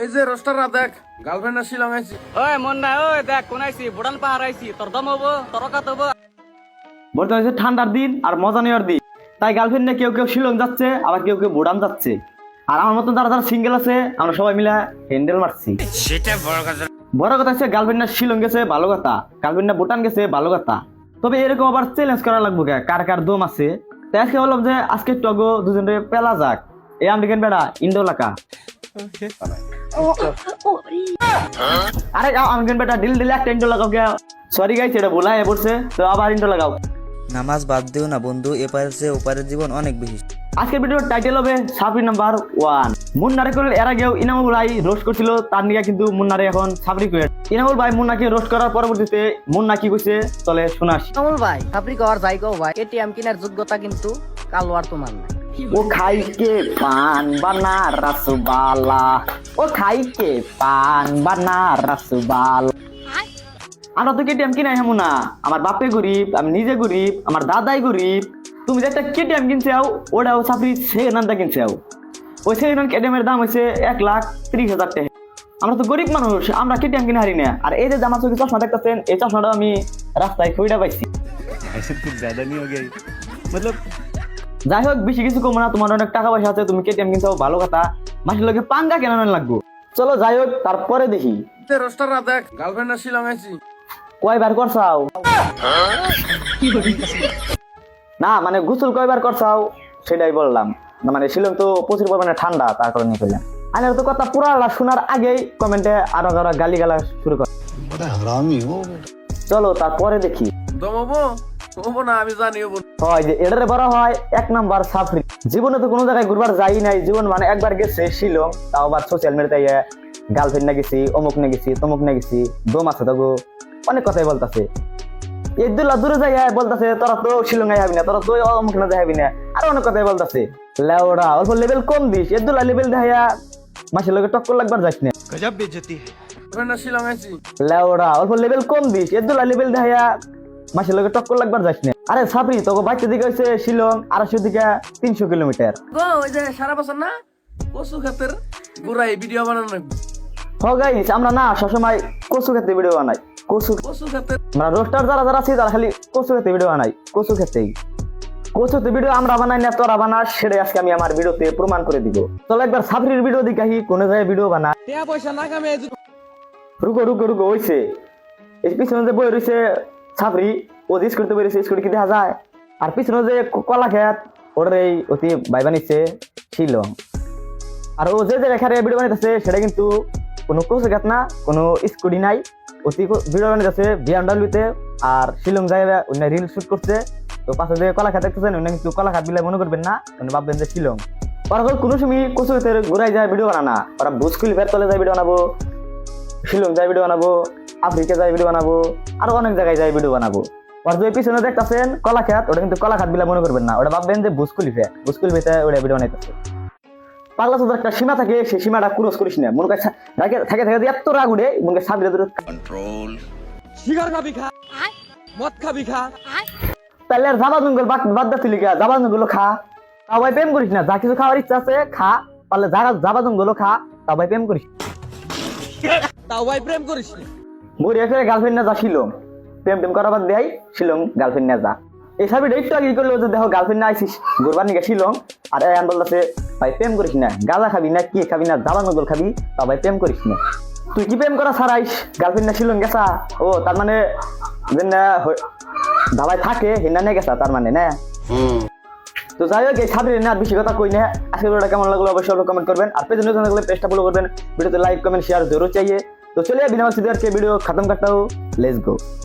এই যে রোস্টাররা দেখ গার্লফ্রেন্ড শিলং আইছি। ওই মন না ওই দেখ কোন আইছি বুড়ান পাহাড় আইছি তোর দম হবো তরকাত হবো। বর্তমানে হচ্ছে ঠান্ডার দিন আর মজা নেওয়ার দিন, তাই গার্লফ্রেন্ড নিয়ে কেউ কেউ শিলং যাচ্ছে, আবার কেউ কেউ ভুটান যাচ্ছে। আর আমার মতো যারা যারা সিঙ্গেল আছে আমরা সবাই মিলে হ্যান্ডেল মারছি। বড় কথা হচ্ছে গার্লফ্রেন্ড না শিলং গেছে ভালো কথা, গার্লফ্রেন্ড না ভুটান গেছে ভালো কথা, তবে এরকম আবার চ্যালেঞ্জ করা লাগবে কার কার দম আছে। তাই আজকে বললাম যে আজকে টগো দুজনে পেলা যাক এই আমেরিকান বেড়া ইন্ডোলাকা। আরে আমেরিকান বেটা ডিল ডিল একটা ইন্ডো লাগাও কে। সরি গাইস এটা ভুল হয়ে পড়ছে, তো আবার ইন্ডো লাগাও। নামাজ বাদ দিও না বন্ধু, এপারের চেয়ে ওপারের জীবন অনেক বেশি। আজকের ভিডিওর টাইটেল হবে সাবরি নাম্বার 1। মুন্নারে করে এর আগেও ইনামুল ভাই রোস্ট করছিল, তার নিয়ে কিন্তু মুন্নারে এখন সাবরি করে। ইনামুল ভাই মুন্নাকে রোস্ট করার পরবর্তীতে মুন্না কি কইছে চলে শোনাস। ইনামুল ভাই সাবরি কর যাই গো ভাই, এটিএম কেনার যোগ্যতা কিন্তু কালো আর তোমার নাই। ও খাই কে পান বানা রসবালা, ও খাই কে পান বানা রসবালা। আমরা তো কেটিএম কিনাই হামু না, আমার বাপে গরিব, আমি নিজে গরিব, আমার দাদাই গরিব। তুমি যে একটা কেটিএম কিনছাও ওটাও সাবরি সেকেন্ড হ্যান্ডটা কিনছাও, ওই সেকেন্ড হ্যান্ড কেটিএমের দাম হয়েছে 1,30,000 টাকা। আমরা তো গরিব মানুষ, আমরা কেটিএম কিনে হারি না। আর এই যে আমার চোখে চশমা দেখতেছেন, এই চশমাটাও আমি রাস্তায় খুঁড়া পাইছি। যাই হোক বেশি কিছু কমো না, তোমার অনেক টাকা পয়সা আছে, তুমি কেটিএম কিনছাও ভালো কথা, মাসের লোকে পাঙ্গা কেন লাগবো। চলো যাই হোক তারপরে দেখি। রোস্টাররা দেখ গার্লফ্রেন্ড শিলং আইছি। কয়বার করছাও? না মানে গোসল কয়বার করছাও সেটাই বললাম না, মানে শিলং তো প্রচুর পরিমাণে ঠান্ডা, তার কারণে বললাম। আমি তো কথা পুরা শোনার আগেই কমেন্টে আরো আরো গালি গালা শুরু করে। চলো তারপরে দেখি। দমবো হবো না আমি জানি হবো হয় যে এটারে বড় হয় 1 নাম্বার সাফরি। জীবনে তো কোনো জায়গায় ঘুরবার যাই নাই, জীবন মানে একবার গেছে শিলং, তাও আবার সোশ্যাল মিডিয়াতে গার্লফ্রেন্ড না গেছি, অমুক না গেছি, তমুক না গেছি, দম আছে তো অনেক কথাই বলতেছে। এই দূরে যাই বলতেছে তোরা তো শিলং যাবি না, তোরা তো অমুক না যাবি না, আর অনেক কথাই বলতেছে। লেওড়া অল্প লেভেল কম দিস, এদুলা লেভেল দেখাইয়া মাসের লোকে টক্কর লাগবার যাস না। গার্লফ্রেন্ড শিলং আইছি। লেওড়া অল্প লেভেল কম দিস, এদুলা লেভেল দেখাইয়া মাসের লোকে টক্কর লাগবার যাস না। আরে সাবরি তোকে বাচ্চা দিকে হয়েছে শিলং 250 দিকে 300 কিলোমিটার। গো ওই যে সারা বছর না কচু ক্ষেতের গুড়াই ভিডিও বানানো লাগবে। গাইস আমরা না সবসময় কচু খেতে ভিডিও বানাই, কচু ক্ষেতের আমরা রোস্টার যারা যারা আছি তারা খালি কচু খেতে ভিডিও বানাই, কচুতে ভিডিও আমরা বানাই না, তোরা বানাস, সেটাই আজকে আমি আমার ভিডিওতে প্রমাণ করে দিব। চলো একবার সাবরির ভিডিও দেখাই, কোন জায়গায় ভিডিও বানা। টাকা পয়সা না কামে রুকো হইছে। এই পিছনে যে বই রয়েছে সাবরি, ও যে স্কুটিতে বই রয়েছে, স্কুটি কি দেখা যায়? আর পিছনে যে কলা খেত ওর এই অতি ভাই বানিয়েছে শিলং। আর ও যে জায়গায় ভিডিও বানাইতেছে সেটা কিন্তু কোনো কচু খেত না, কোনো স্কুটি নাই, অতি ভিডিও বানাইতেছে বিএমডব্লিউতে। আর শিলং জায়গায় অন্য রিল শুট করছে, তো পাশে যে কলা খেত দেখতেছেন অন্য কিন্তু কলা খাত বিলে মনে করবেন না, মানে ভাববেন যে শিলং। ওরা কোনো সময় কচু খেতের ঘুরাই যায় ভিডিও বানানা, ওরা বুজকুল তলে যায় ভিডিও বানাবো, শিলং যায় ভিডিও বানাবো, আফ্রিকা যায় ভিডিও বানাবো, আরো অনেক জায়গায় যায় ভিডিও বানাবো। আর যে পিছনে দেখতেছেন কলা খেত, ওটা কিন্তু কলা খাত বিলে মনে করবেন না, ওটা ভাববেন যে বুজকুল ভেতে ওটা ভিডিও বানাইতেছে। পাগলা তোদের একটা সীমা থাকে, সেই সীমাটা ক্রস করিস না। মনে কাছে থাকে এত রাগ উঠে মনে সাবরে কন্ট্রোল। সিগার খাবি খা, মদ খাবি খা, তাহলে আর জাবা জঙ্গল বাদ দা তুলি জাবা জঙ্গল খা, তাও ভাই প্রেম করিস না। যা কিছু খাওয়ার ইচ্ছা আছে খা, পারলে জাবা জঙ্গল খা, তাও ভাই প্রেম করিস। তাও ভাই প্রেম করিস না। মরিয়া ফেরে গার্লফ্রেন্ড না যা শিলং, প্রেম করা বাদ দেয় শিলং গার্লফ্রেন্ড না যা। এই সাবিটা একটু আগে করলো যে দেখো গার্লফ্রেন্ড না আইসিস ঘুরবার নিকে শিলং, আর এখন বলতেছে ভাই প্রেম করিস না, গাঁজা খাবি না, কি খাবি না, জাবা জঙ্গল খাবি, তা ভাই প্রেম করিস না। তুই কি প্রেম করা ছাড়াইস গার্লফ্রেন্ড না শিলং গেছা? ও তার মানে ধাবায় থাকে হিন্না নিয়ে গেছা তার মানে না। তো যাই হোক এই সাবির না বেশি কথা কই না। আজকে ভিডিওটা কেমন লাগলো অবশ্যই কমেন্ট করবেন, আর পেজে নতুন থাকলে পেজটা ফলো করবেন, ভিডিওতে লাইক কমেন্ট শেয়ার জরুর চাইए। तो चलिए बिना वक्त के वीडियो खत्म करता हूँ, लेट्स गो।